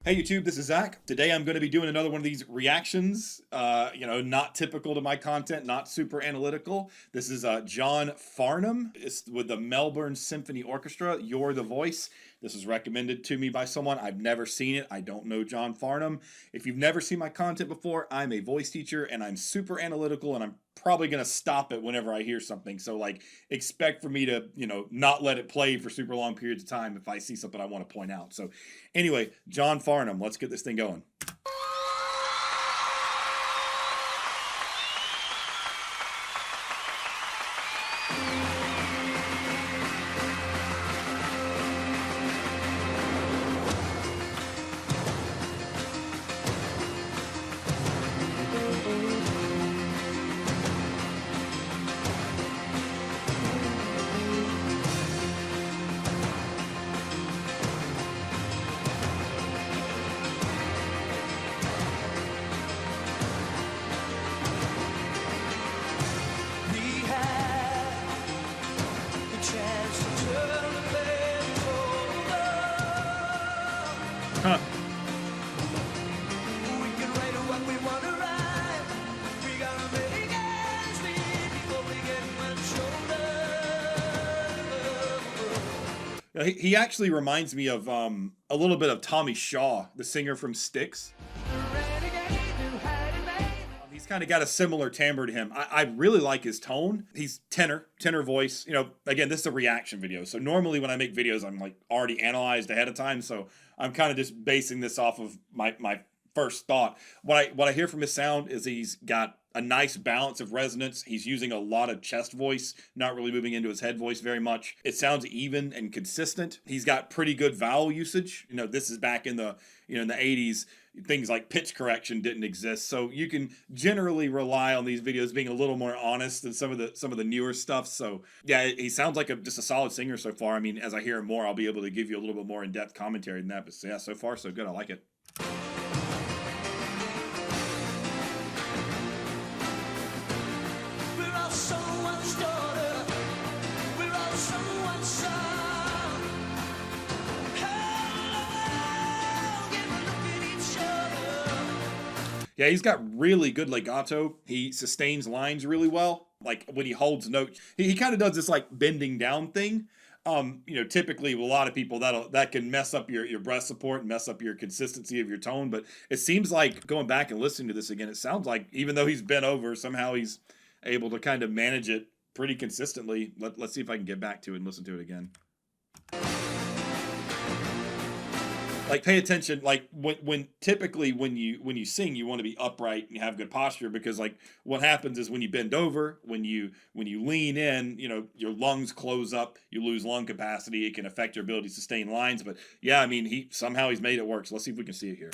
Hey YouTube, this is Zach. Today I'm going to be doing another one of these reactions. Not typical to my content, not super analytical. This is John Farnham. It's with the Melbourne Symphony Orchestra, You're the Voice. This was recommended to me by someone. I've never seen it. I don't know John Farnham. If you've never seen my content before, I'm a voice teacher and I'm super analytical, and I'm probably going to stop it whenever I hear something. So expect for me to, not let it play for super long periods of time if I see something I want to point out. So anyway, John Farnham, let's get this thing going. Huh. He actually reminds me of a little bit of Tommy Shaw, the singer from Styx. He's kind of got a similar timbre to him. I really like his tone. He's tenor voice. Again, this is a reaction video. So normally when I make videos, I'm already analyzed ahead of time. So I'm kind of just basing this off of my first thought. What I hear from his sound is he's got a nice balance of resonance. He's using a lot of chest voice, not really moving into his head voice very much. It sounds even and consistent. He's got pretty good vowel usage. This is back in the in the 80s. Things like pitch correction didn't exist, so you can generally rely on these videos being a little more honest than some of the newer stuff. So yeah, he sounds like just a solid singer so far. I mean, as I hear him more, I'll be able to give you a little bit more in-depth commentary than that. But yeah, so far so good. I like it. Yeah, he's got really good legato. He sustains lines really well. Like when he holds notes, he kind of does this bending down thing. Typically with a lot of people that can mess up your breath support and mess up your consistency of your tone. But it seems like going back and listening to this again, it sounds like even though he's bent over, somehow he's able to kind of manage it pretty consistently. Let's see if I can get back to it and listen to it again. Pay attention. When typically when you sing, you want to be upright and have good posture, because what happens is when you bend over, when you lean in, your lungs close up, you lose lung capacity. It can affect your ability to sustain lines. But yeah, I mean, he's made it work. So let's see if we can see it here.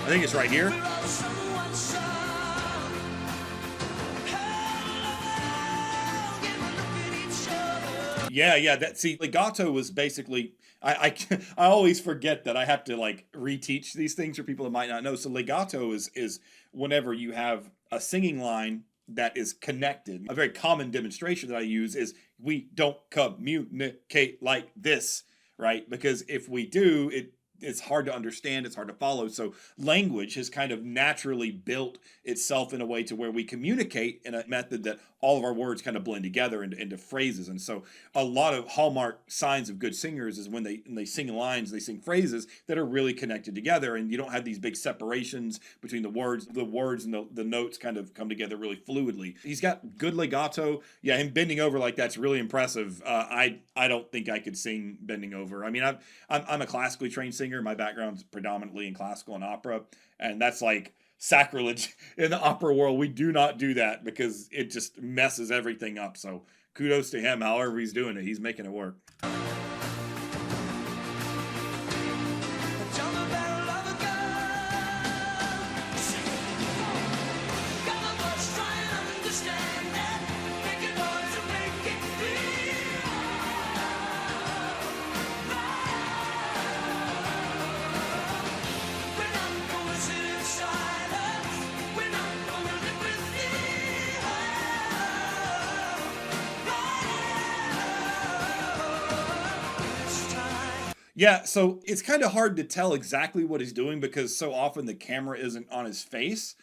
I think it's right here. Yeah. Legato was basically, I always forget that I have to reteach these things for people that might not know. So legato is whenever you have a singing line that is connected. A very common demonstration that I use is we don't communicate like this, right? Because if we do, it's hard to understand, it's hard to follow. So language has kind of naturally built itself in a way to where we communicate in a method that all of our words kind of blend together into phrases. And so a lot of hallmark signs of good singers is when they sing lines, they sing phrases that are really connected together, and you don't have these big separations between the words and the notes kind of come together really fluidly. He's got good legato. Yeah, him bending over like that's really impressive. I don't think I could sing bending over. I mean, I'm a classically trained singer. My background's predominantly in classical and opera, and that's sacrilege in the opera world. We do not do that because it just messes everything up. So kudos to him, however he's doing it. He's making it work. Yeah, so it's kind of hard to tell exactly what he's doing because so often the camera isn't on his face.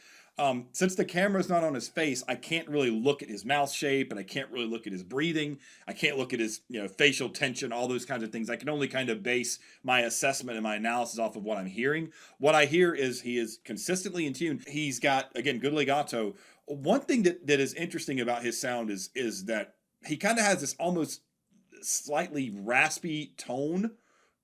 Since the camera's not on his face, I can't really look at his mouth shape and I can't really look at his breathing. I can't look at his, facial tension, all those kinds of things. I can only kind of base my assessment and my analysis off of what I'm hearing. What I hear is he is consistently in tune. He's got, again, good legato. One thing that is interesting about his sound is that he kind of has this almost slightly raspy tone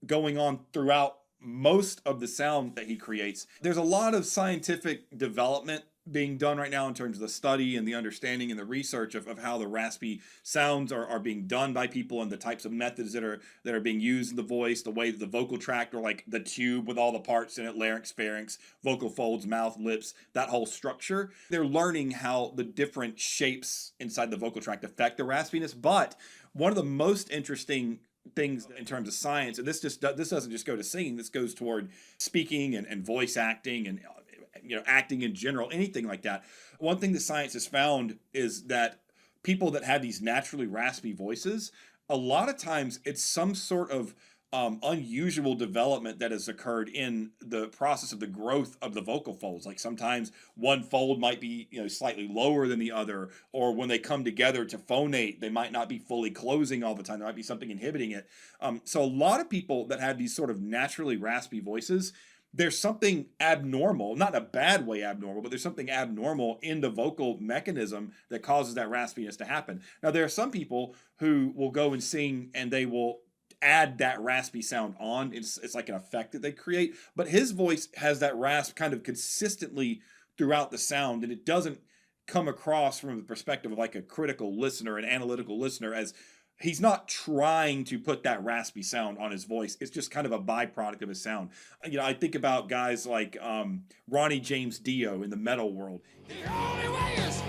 going on throughout most of the sound that he creates. There's a lot of scientific development being done right now in terms of the study and the understanding and the research of how the raspy sounds are being done by people and the types of methods that are being used in the voice, the way that the vocal tract, or like the tube with all the parts in it, larynx, pharynx, vocal folds, mouth, lips, that whole structure. They're learning how the different shapes inside the vocal tract affect the raspiness. But one of the most interesting things in terms of science, and this doesn't just go to singing, this goes toward speaking and voice acting and acting in general, anything like that. One thing that science has found is that people that have these naturally raspy voices, a lot of times it's some sort of unusual development that has occurred in the process of the growth of the vocal folds. Like sometimes one fold might be slightly lower than the other, or when they come together to phonate, they might not be fully closing all the time. There might be something inhibiting it. So a lot of people that have these sort of naturally raspy voices, there's something abnormal, not in a bad way abnormal, but there's something abnormal in the vocal mechanism that causes that raspiness to happen. Now, there are some people who will go and sing and they will add that raspy sound on. It's like an effect that they create, but his voice has that rasp kind of consistently throughout the sound, and it doesn't come across from the perspective of like a critical listener, an analytical listener, as he's not trying to put that raspy sound on his voice. It's just kind of a byproduct of his sound. I think about guys like Ronnie James Dio in the metal world. The only way is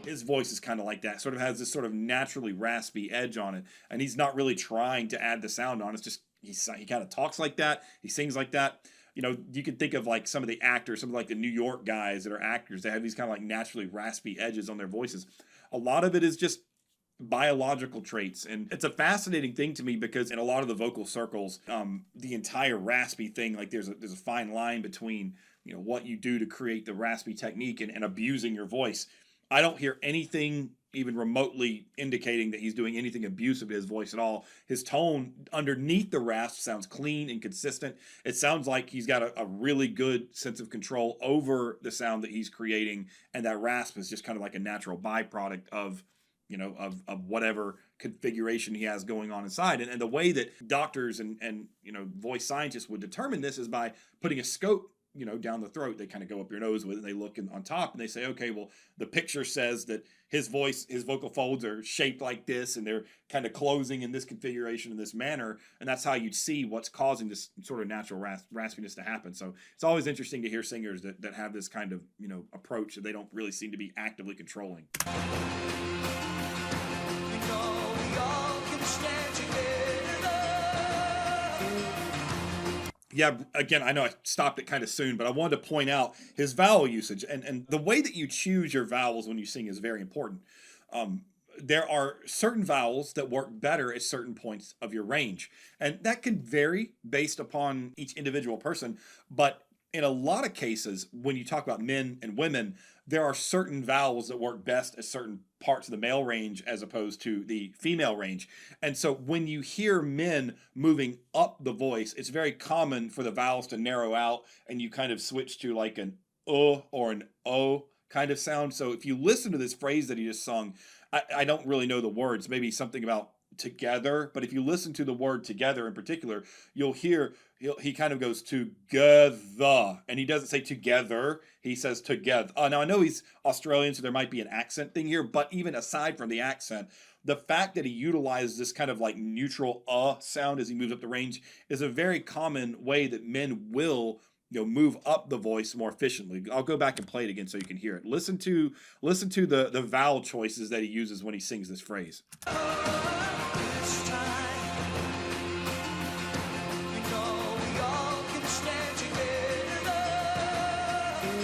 his voice is kind of like that, sort of has this sort of naturally raspy edge on it, and he's not really trying to add the sound on. It's just he kind of talks like that, he sings like that. You can think of like some of the actors, some of like the New York guys that are actors, they have these kind of like naturally raspy edges on their voices. A lot of it is just biological traits, and it's a fascinating thing to me because in a lot of the vocal circles, the entire raspy thing, like there's a fine line between what you do to create the raspy technique and abusing your voice. I don't hear anything even remotely indicating that he's doing anything abusive to his voice at all. His tone underneath the rasp sounds clean and consistent. It sounds like he's got a really good sense of control over the sound that he's creating, and that rasp is just kind of like a natural byproduct of whatever configuration he has going on inside. And the way that doctors and voice scientists would determine this is by putting a scope down the throat. They kind of go up your nose with it, and they look on top and they say, okay, well, the picture says that his vocal folds are shaped like this and they're kind of closing in this configuration in this manner, and that's how you'd see what's causing this sort of natural raspiness to happen. So it's always interesting to hear singers that have this kind of approach that they don't really seem to be actively controlling. Yeah, again, I know I stopped it kind of soon, but I wanted to point out his vowel usage, and the way that you choose your vowels when you sing is very important. There are certain vowels that work better at certain points of your range, and that can vary based upon each individual person. But in a lot of cases, when you talk about men and women, there are certain vowels that work best at certain parts of the male range as opposed to the female range. And so when you hear men moving up the voice, it's very common for the vowels to narrow out and you kind of switch to like an or an o kind of sound. So if you listen to this phrase that he just sung, I don't really know the words, maybe something about together, but if you listen to the word together in particular, you'll hear he kind of goes together, and he doesn't say together, he says together. Now I know he's Australian, so there might be an accent thing here, but even aside from the accent, the fact that he utilizes this kind of like neutral sound as he moves up the range is a very common way that men will move up the voice more efficiently. I'll go back and play it again so you can hear it. Listen to the vowel choices that he uses when he sings this phrase.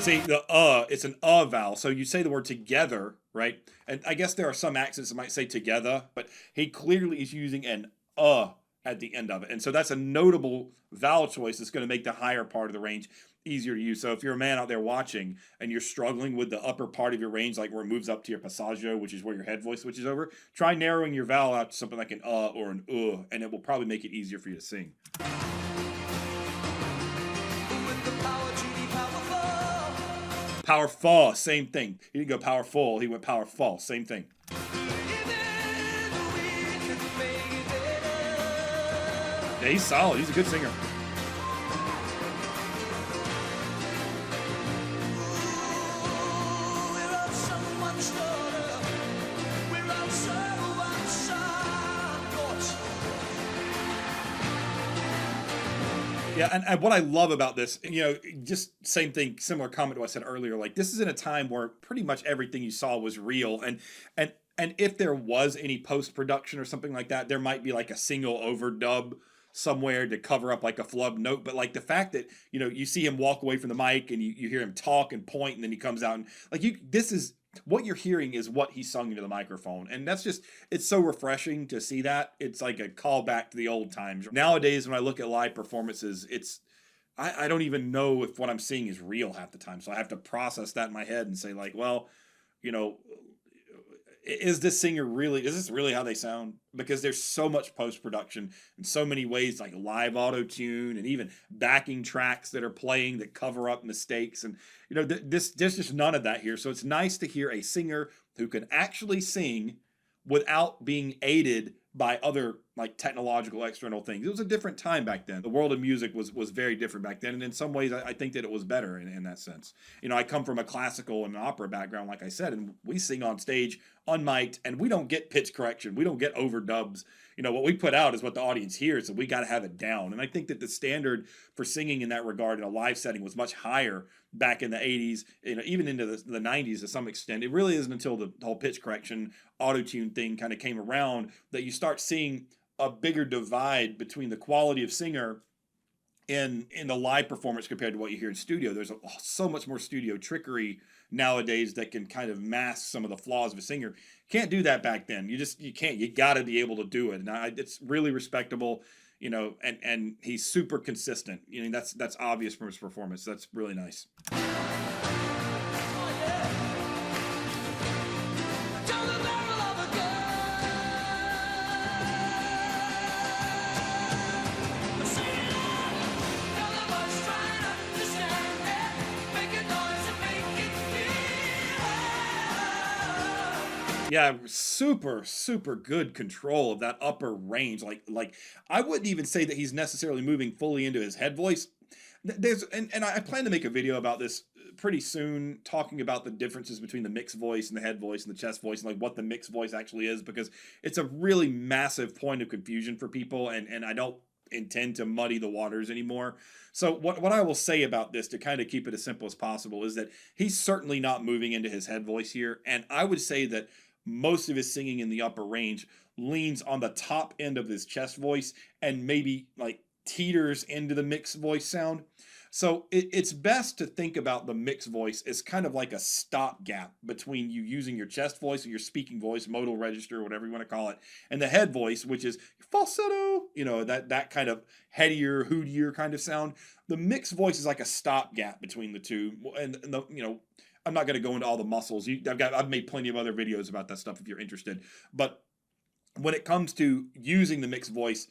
See, it's an vowel. So you say the word together, right? And I guess there are some accents that might say together, but he clearly is using an at the end of it. And so that's a notable vowel choice that's going to make the higher part of the range easier to use. So if you're a man out there watching and you're struggling with the upper part of your range, like where it moves up to your passaggio, which is where your head voice switches over, try narrowing your vowel out to something like an or an and it will probably make it easier for you to sing. Powerful, same thing. He didn't go powerful, he went powerful, same thing. Yeah, he's solid. He's a good singer. Yeah, and what I love about this, just same thing, similar comment to what I said earlier. Like, this is in a time where pretty much everything you saw was real, and if there was any post production or something like that, there might be like a single overdub somewhere to cover up like a flub note. But like the fact that you see him walk away from the mic and you hear him talk and point, and then he comes out and like this is what you're hearing is what he sung into the microphone. And that's just, it's so refreshing to see that. It's like a callback to the old times. Nowadays, when I look at live performances, I don't even know if what I'm seeing is real half the time. So I have to process that in my head and say like, well, is this really how they sound? Because there's so much post-production and so many ways, like live auto-tune and even backing tracks that are playing that cover up mistakes. And there's just none of that here. So it's nice to hear a singer who can actually sing without being aided by other like technological external things. It was a different time back then. The world of music was very different back then, and in some ways I think that it was better in that sense. I come from a classical and an opera background, like I said, and we sing on stage unmiked, and we don't get pitch correction, we don't get overdubs. What we put out is what the audience hears, and we got to have it down. And I think that the standard for singing in that regard in a live setting was much higher back in the 80s, even into the 90s to some extent. It really isn't until the whole pitch correction auto-tune thing kind of came around that you start seeing a bigger divide between the quality of singer in the live performance compared to what you hear in studio. There's so much more studio trickery nowadays that can kind of mask some of the flaws of a singer. Can't do that back then. You can't. You got to be able to do it. And it's really respectable, and he's super consistent. That's obvious from his performance. That's really nice. Yeah, super, super good control of that upper range. Like I wouldn't even say that he's necessarily moving fully into his head voice. And I plan to make a video about this pretty soon, talking about the differences between the mixed voice and the head voice and the chest voice, and like what the mixed voice actually is, because it's a really massive point of confusion for people, and I don't intend to muddy the waters anymore. So what I will say about this, to kind of keep it as simple as possible, is that he's certainly not moving into his head voice here, and I would say that most of his singing in the upper range leans on the top end of his chest voice and maybe like teeters into the mixed voice sound. So it's best to think about the mixed voice as kind of like a stopgap between you using your chest voice or your speaking voice, modal register, whatever you want to call it, and the head voice, which is falsetto, that kind of headier, hootier kind of sound. The mixed voice is like a stopgap between the two, and I'm not going to go into all the muscles. I've made plenty of other videos about that stuff if you're interested. But when it comes to using the mixed voice,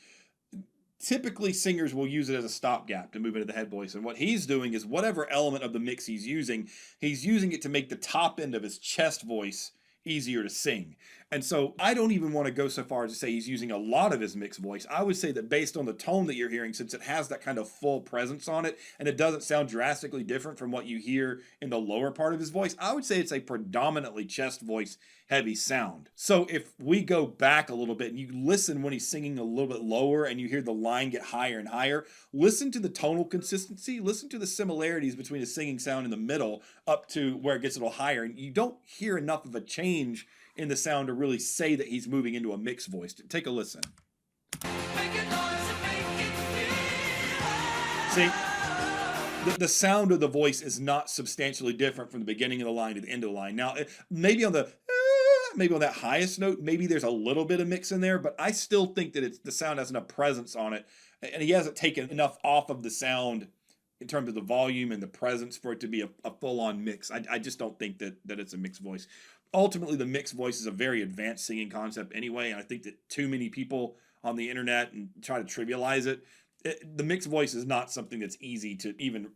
typically singers will use it as a stopgap to move into the head voice. And what he's doing is whatever element of the mix he's using it to make the top end of his chest voice easier to sing. And so I don't even want to go so far as to say he's using a lot of his mixed voice. I would say that based on the tone that you're hearing, since it has that kind of full presence on it, and it doesn't sound drastically different from what you hear in the lower part of his voice, I would say it's a predominantly chest voice heavy sound. So if we go back a little bit and you listen when he's singing a little bit lower and you hear the line get higher and higher, listen to the tonal consistency, listen to the similarities between the singing sound in the middle up to where it gets a little higher, and you don't hear enough of a change in the sound to really say that he's moving into a mixed voice. Take a listen. See, the sound of the voice is not substantially different from the beginning of the line to the end of the line. Now, maybe on the maybe on that highest note, maybe there's a little bit of mix in there, but I still think that the sound has enough presence on it, and he hasn't taken enough off of the sound in terms of the volume and the presence for it to be a full-on mix. I just don't think that it's a mixed voice. Ultimately, the mixed voice is a very advanced singing concept anyway, and I think that too many people on the internet and try to trivialize it. The mixed voice is not something that's easy to even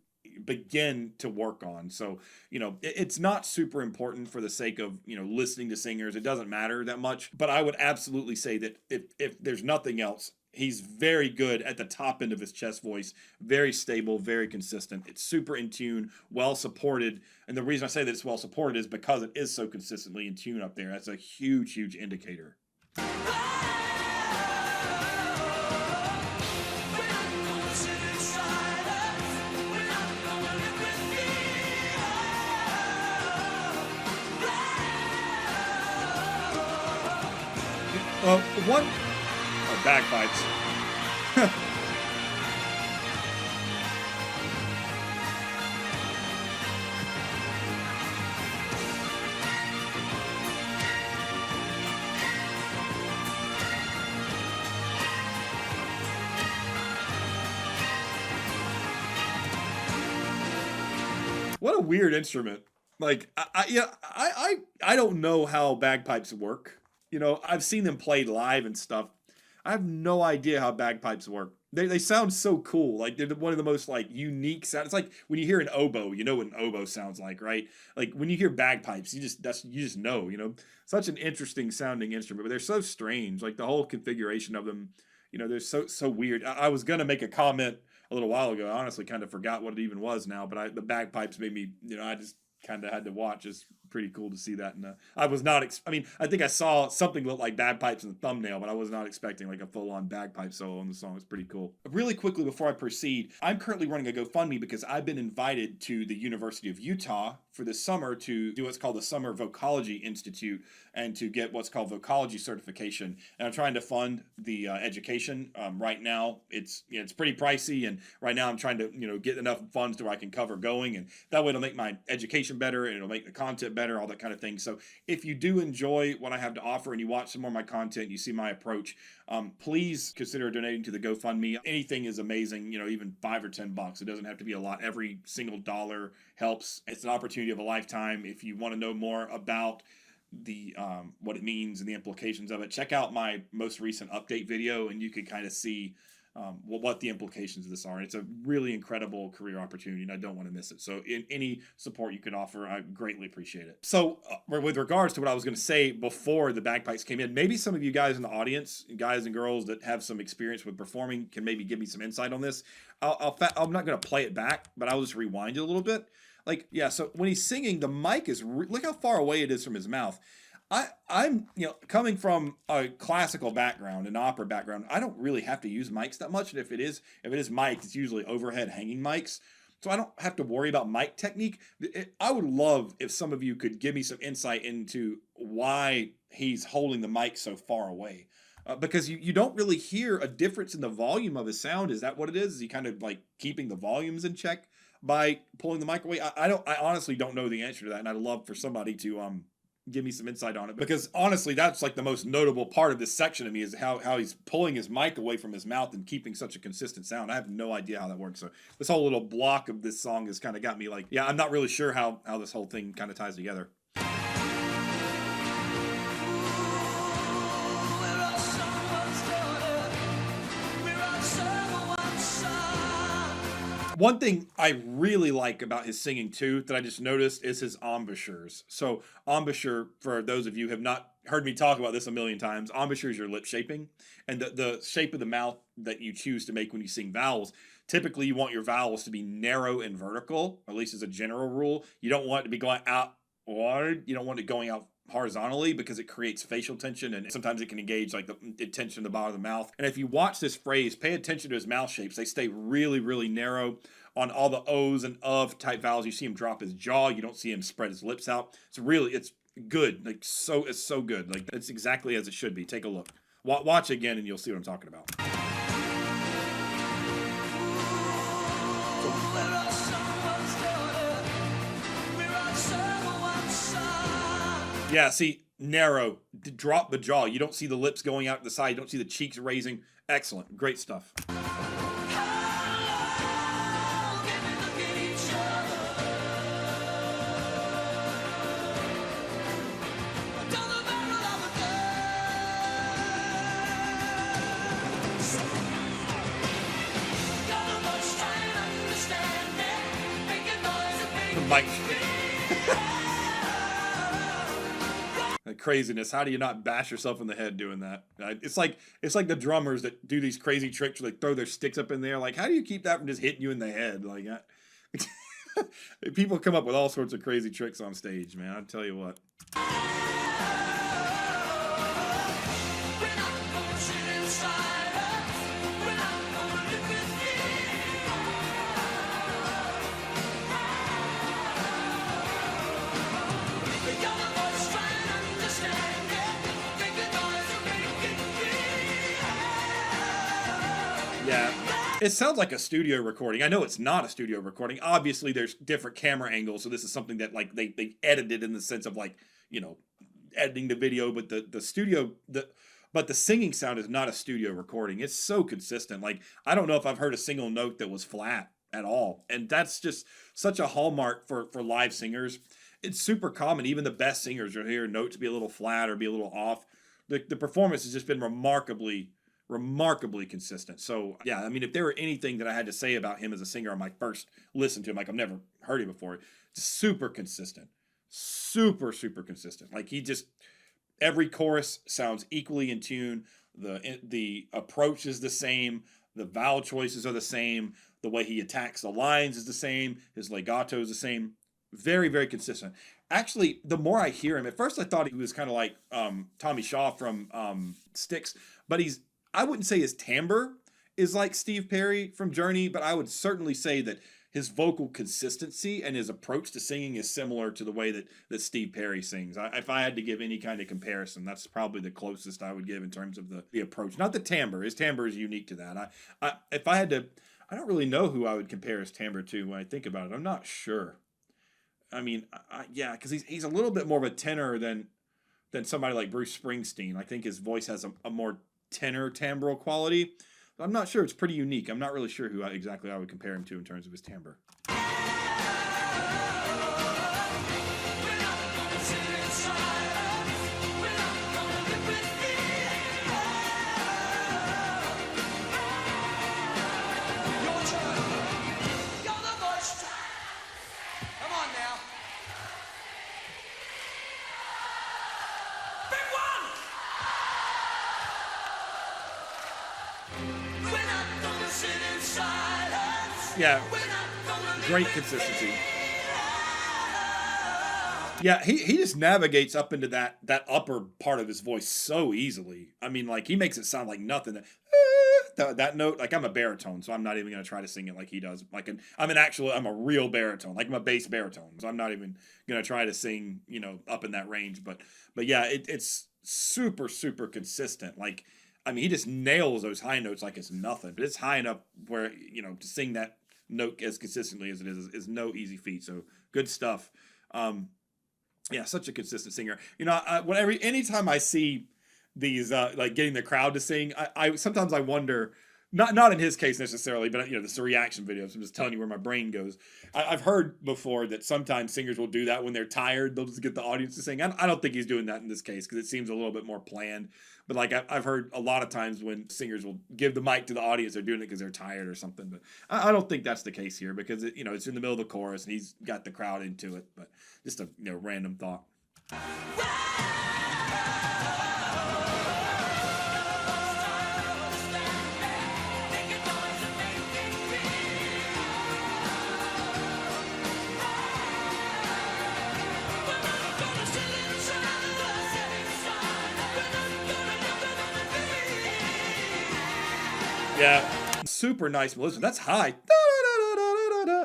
begin to work on. So, it's not super important for the sake of, listening to singers. It doesn't matter that much. But I would absolutely say that if there's nothing else, he's very good at the top end of his chest voice, very stable, very consistent. It's super in tune, well supported. And the reason I say that it's well supported is because it is so consistently in tune up there. That's a huge, huge indicator. Bagpipes. What a weird instrument. Like, I don't know how bagpipes work. I've seen them played live and stuff. I have no idea how bagpipes work. They sound so cool. Like, they're one of the most, like, unique sounds. It's like when you hear an oboe, you know what an oboe sounds like, right? Like, when you hear bagpipes, you just know, Such an interesting sounding instrument, but they're so strange. Like, the whole configuration of them, they're so weird. I was gonna make a comment a little while ago. I honestly kind of forgot what it even was now, but the bagpipes made me, I just kind of had to watch. It's pretty cool to see that. And I was not, I think I saw something look like bagpipes in the thumbnail, but I was not expecting like a full-on bagpipe solo on the song. It's pretty cool. Really quickly before I proceed, I'm currently running a GoFundMe because I've been invited to the University of Utah for this summer to do what's called the Summer Vocology Institute and to get what's called vocology certification. And I'm trying to fund the education. Right now, it's pretty pricey, and right now I'm trying to get enough funds to where I can cover going, and that way it'll make my education better and it'll make the content better, all that kind of thing. So if you do enjoy what I have to offer and you watch some more of my content, you see my approach, please consider donating to the GoFundMe. Anything is amazing, even $5 or $10. It doesn't have to be a lot. Every single dollar helps. It's an opportunity of a lifetime. If you want to know more about the what it means and the implications of it, check out my most recent update video, and you can kind of see what the implications of this are. And it's a really incredible career opportunity, and I don't want to miss it. So any support you can offer, I greatly appreciate it. So with regards to what I was going to say before the bagpipes came in, maybe some of you guys in the audience, guys and girls that have some experience with performing, can maybe give me some insight on this. I'm not going to play it back, but I'll just rewind it a little bit. Like, yeah, so when he's singing, the mic is, look how far away it is from his mouth. I'm coming from a classical background, an opera background, I don't really have to use mics that much. And if it is mics, it's usually overhead hanging mics. So I don't have to worry about mic technique. I would love if some of you could give me some insight into why he's holding the mic so far away. Because you don't really hear a difference in the volume of his sound. Is that what it is? Is he kind of like keeping the volumes in check by pulling the mic away? I honestly don't know the answer to that, and I'd love for somebody to give me some insight on it, because honestly that's like the most notable part of this section to me, is how he's pulling his mic away from his mouth and keeping such a consistent sound. I have no idea how that works. So this whole little block of this song has kind of got me like, yeah, I'm not really sure how this whole thing kind of ties together. One thing I really like about his singing too, that I just noticed, is his embouchures. So embouchure, for those of you who have not heard me talk about this a million times, embouchure is your lip shaping, and the shape of the mouth that you choose to make when you sing vowels. Typically, you want your vowels to be narrow and vertical, at least as a general rule. You don't want it to be going out wide. You don't want it going out horizontally, because it creates facial tension, and sometimes it can engage like the tension in the bottom of the mouth. And if you watch this phrase, pay attention to his mouth shapes. They stay really, really narrow. On all the O's and of type vowels, you see him drop his jaw. You don't see him spread his lips out. It's good. Like, it's so good. Like, it's exactly as it should be. Take a look. Watch again and you'll see what I'm talking about. Yeah, see, narrow, drop the jaw. You don't see the lips going out to the side. You don't see the cheeks raising. Excellent. Great stuff. Mike. Craziness. How do you not bash yourself in the head doing that? It's like the drummers that do these crazy tricks where they throw their sticks up in there. Like, how do you keep that from just hitting you in the head? Like, people come up with all sorts of crazy tricks on stage, man. I tell you what. Yeah, it sounds like a studio recording. I know it's not a studio recording. Obviously, there's different camera angles, so this is something that like they edited in the sense of like, you know, editing the video, but the singing sound is not a studio recording. It's so consistent. Like, I don't know if I've heard a single note that was flat at all, and that's just such a hallmark for live singers. It's super common. Even the best singers will hear notes be a little flat or be a little off. The performance has just been remarkably consistent. So yeah, I mean, if there were anything that I had to say about him as a singer on my first listen to him, like I've never heard him before, just super consistent, super consistent. Like he just, every chorus sounds equally in tune. The approach is the same. The vowel choices are the same. The way he attacks the lines is the same. His legato is the same. Very consistent. Actually, the more I hear him, at first I thought he was kind of like Tommy Shaw from Styx, but I wouldn't say his timbre is like Steve Perry from Journey, but I would certainly say that his vocal consistency and his approach to singing is similar to the way that Steve Perry sings. If I had to give any kind of comparison, that's probably the closest I would give in terms of the approach. Not the timbre. His timbre is unique to that. If I had to, I don't really know who I would compare his timbre to when I think about it. I'm not sure. I mean, yeah, because he's a little bit more of a tenor than somebody like Bruce Springsteen. I think his voice has a more tenor timbral quality. I'm not sure. It's pretty unique. I'm not really sure who exactly I would compare him to in terms of his timbre. Yeah, great consistency. Yeah, he just navigates up into that upper part of his voice so easily. I mean, like, he makes it sound like nothing. That note, like, I'm a baritone, so I'm not even going to try to sing it like he does. Like, I'm a real baritone. Like, I'm a bass baritone, so I'm not even going to try to sing, you know, up in that range. But yeah, it's super consistent. Like, I mean, he just nails those high notes like it's nothing. But it's high enough where, you know, to sing that note as consistently as it is no easy feat. So good stuff. Yeah, such a consistent singer. You know, anytime I see these like getting the crowd to sing, I sometimes I wonder. Not in his case necessarily, but you know, this is a reaction video, so I'm just telling you where my brain goes. I've heard before that sometimes singers will do that when they're tired. They'll just get the audience to sing. I don't think he's doing that in this case because it seems a little bit more planned. But like I've heard a lot of times when singers will give the mic to the audience, they're doing it because they're tired or something. But I don't think that's the case here because you know, it's in the middle of the chorus and he's got the crowd into it. But just a random thought. Yeah, super nice melisma. That's high.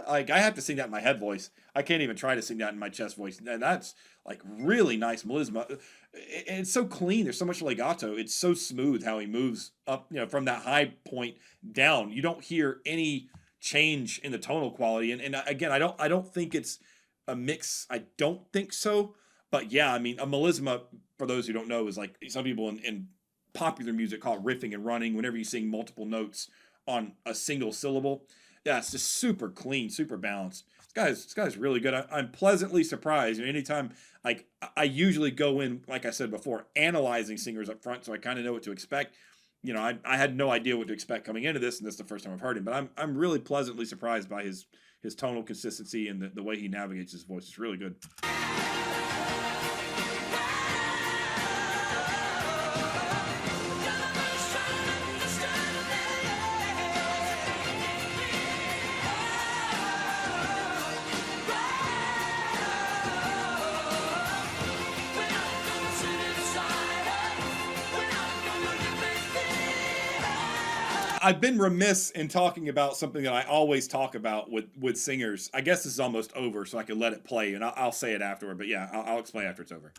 Like I have to sing that in my head voice. I can't even try to sing that in my chest voice. And that's like really nice melisma. It's so clean. There's so much legato. It's so smooth how he moves up, you know, from that high point down. You don't hear any change in the tonal quality. And again, I don't think it's a mix. I don't think so. But yeah, I mean, a melisma for those who don't know, is like some people in popular music call it riffing and running. Whenever you sing multiple notes on a single syllable, yeah, it's just super clean, super balanced. This guy's really good. I'm pleasantly surprised. And anytime, like, I usually go in, like I said before, analyzing singers up front, so I kind of know what to expect. I had no idea what to expect coming into this, and this is the first time I've heard him. But I'm really pleasantly surprised by his tonal consistency and the way he navigates his voice. It's really good. I've been remiss in talking about something that I always talk about with singers. I guess this is almost over, so I can let it play, and I'll say it afterward. But yeah, I'll explain after it's over.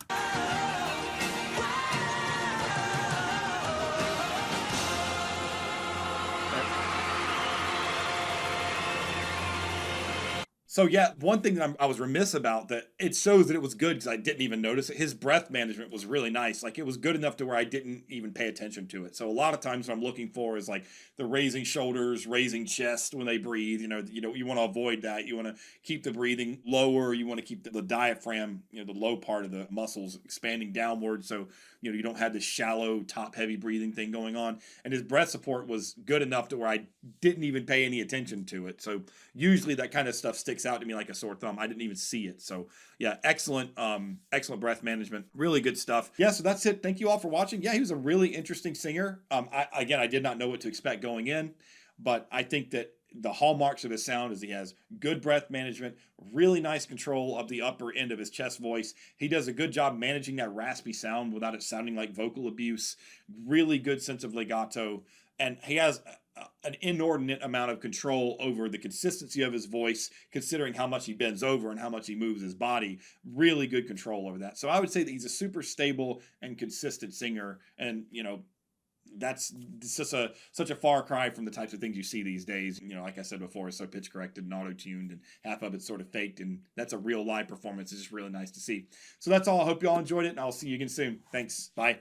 So yeah, one thing that I was remiss about, that it shows that it was good because I didn't even notice it. His breath management was really nice. Like, it was good enough to where I didn't even pay attention to it. So a lot of times what I'm looking for is like the raising shoulders, raising chest when they breathe. You want to avoid that. You want to keep the breathing lower. You want to keep the diaphragm, the low part of the muscles expanding downward. So you don't have this shallow top heavy breathing thing going on. And his breath support was good enough to where I didn't even pay any attention to it. So usually that kind of stuff sticks out to me like a sore thumb. I didn't even see it. So yeah, excellent breath management. Really good stuff. Yeah, so that's it. Thank you all for watching. Yeah, he was a really interesting singer. I did not know what to expect going in, but I think that the hallmarks of his sound is he has good breath management, really nice control of the upper end of his chest voice. He does a good job managing that raspy sound without it sounding like vocal abuse. Really good sense of legato, and he has an inordinate amount of control over the consistency of his voice, considering how much he bends over and how much he moves his body. Really good control over that. So I would say that he's a super stable and consistent singer, and that's just such a far cry from the types of things you see these days. Like I said before, it's so pitch corrected and auto tuned, and half of it's sort of faked, and that's a real live performance. It's just really nice to see. So that's all. I hope you all enjoyed it, and I'll see you again soon. Thanks. Bye.